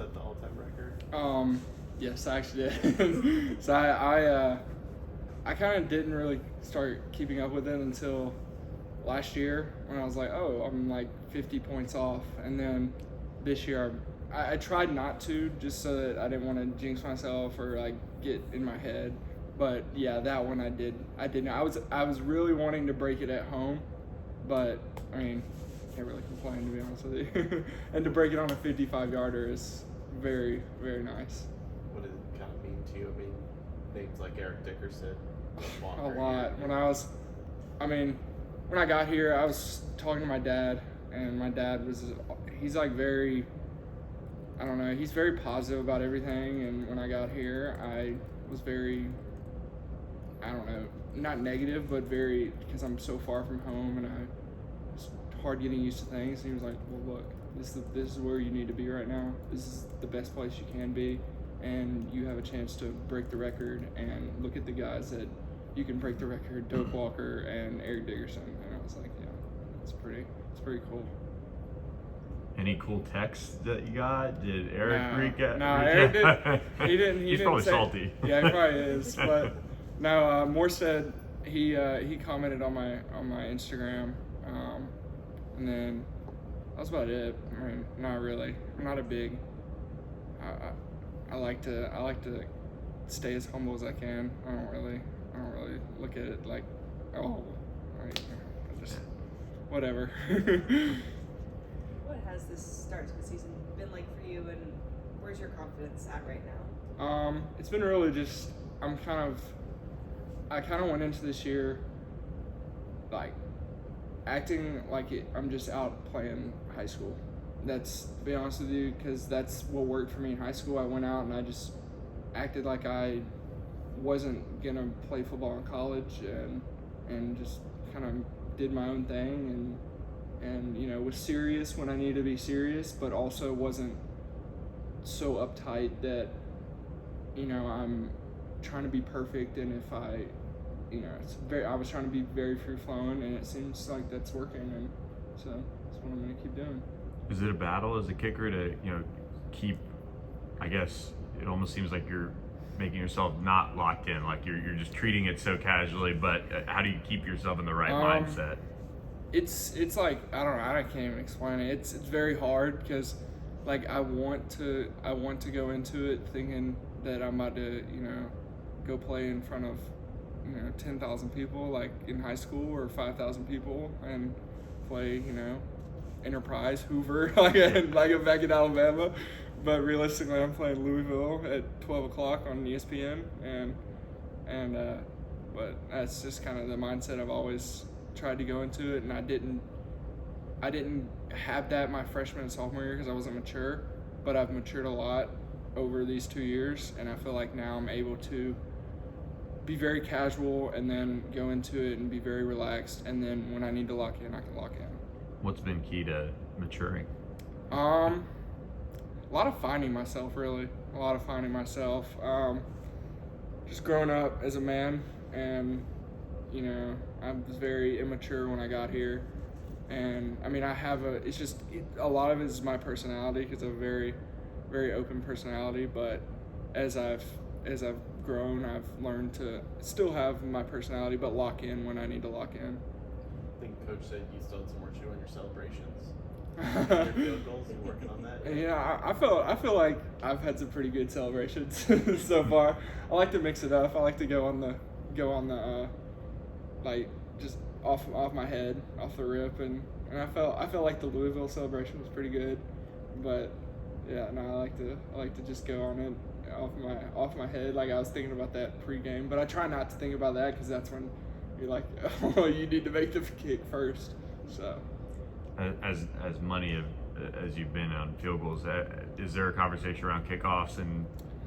set the all-time record? Yes, I actually did. So I kind of didn't really start keeping up with it until last year when I was like, oh, I'm like 50 points off. And then this year I tried not to, just so that I didn't want to jinx myself or like get in my head. But yeah, that one I did. I was really wanting to break it at home, but I mean, can't really complain, to be honest with you. And to break it on a 55-yarder is very, very nice. What does it kind of mean to you? I mean, names like Eric Dickerson. A lot. When I got here, I was talking to my dad, and my dad he's like very, I don't know, he's very positive about everything. And when I got here, I was very, I don't know, not negative, but very, because I'm so far from home and it's hard getting used to things. And he was like, well, look, this is where you need to be right now. This is the best place you can be, and you have a chance to break the record. And look at the guys that you can break the record: Doak Walker and Eric Dickerson. And I was like, yeah, it's pretty cool. Any cool texts that you got? Did Eric reach out? No, Eric didn't. He didn't. He's probably salty. Yeah, he probably is. But no, Morstead, he commented on my Instagram, and then that was about it. I mean, not really. I'm not a big. I like to stay as humble as I can. I don't really look at it like, oh, I just whatever. What has this start to the season been like for you, and where's your confidence at right now? It's been really just, I kind of went into this year like acting like I'm just out playing high school. That's, to be honest with you, because that's what worked for me in high school. I went out and I just acted like I wasn't gonna play football in college, and just kind of did my own thing, and you know, was serious when I needed to be serious, but also wasn't so uptight that, you know, I'm trying to be perfect. And if I, you know, I was trying to be very free flowing, and it seems like that's working, and so that's what I'm gonna keep doing. Is it a battle as a kicker to, you know, keep, I guess it almost seems like you're making yourself not locked in, like you're just treating it so casually, but how do you keep yourself in the right mindset? It's like, I don't know, I can't even explain it. It's very hard, because like I want to go into it thinking that I'm about to, you know, go play in front of, you know, 10,000 people like in high school, or 5,000 people, and play, you know, Enterprise, Hoover, like back in Alabama. But realistically, I'm playing Louisville at 12 o'clock on ESPN, but that's just kind of the mindset I've always tried to go into it. And I didn't have that my freshman and sophomore year because I wasn't mature, but I've matured a lot over these 2 years, and I feel like now I'm able to be very casual and then go into it and be very relaxed, and then when I need to lock in, I can lock in. What's been key to maturing? A lot of finding myself, really. A lot of finding myself. Just growing up as a man, and, you know, I was very immature when I got here. And, I mean, a lot of it is my personality, because I have a very, very open personality. But as I've grown, I've learned to still have my personality, but lock in when I need to lock in. I think Coach said you still had some work to do on your celebrations. Your field goals, you working on that? Yeah, I feel like I've had some pretty good celebrations so far. I like to mix it up. I like to go on the like just off my head, off the rip, and I felt like the Louisville celebration was pretty good. But yeah, no, I like to just go on it off my head. Like I was thinking about that pregame, but I try not to think about that, because that's when you're like, oh, you need to make the kick first. So. As money as you've been on field goals, is there a conversation around kickoffs and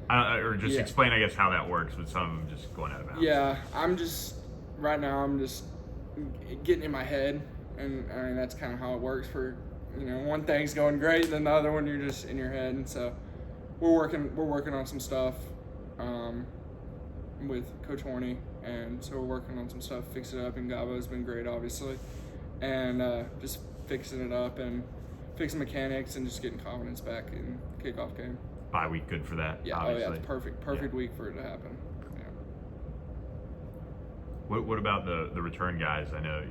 or just explain, I guess, how that works with some of them just going out of bounds? Yeah, right now I'm just getting in my head, and I mean that's kind of how it works. For, you know, one thing's going great, and then the other one you're just in your head, and so we're working on some stuff with Coach Horney, and so we're working on some stuff, fix it up, and Gabo's been great, obviously, and just fixing it up and fixing mechanics and just getting confidence back in the kickoff game. Bye week good for that. Yeah, obviously. oh yeah, it's perfect week for it to happen. Yeah. What about the return guys? I know,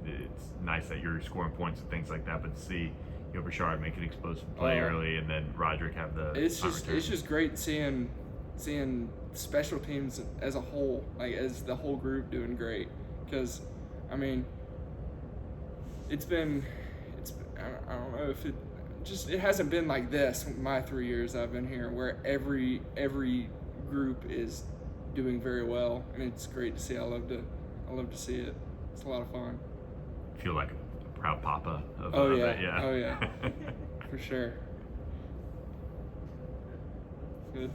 it's nice that you're scoring points and things like that, but to see Bashard make an explosive play early and then Roderick have the it's just great seeing special teams as a whole, like as the whole group doing great, because I mean it's been I don't know if it hasn't been like this my 3 years I've been here, where every group is doing very well, and it's great to see. I love to see it. It's a lot of fun. Feel like a proud papa of it, yeah. Oh yeah. For sure. Good.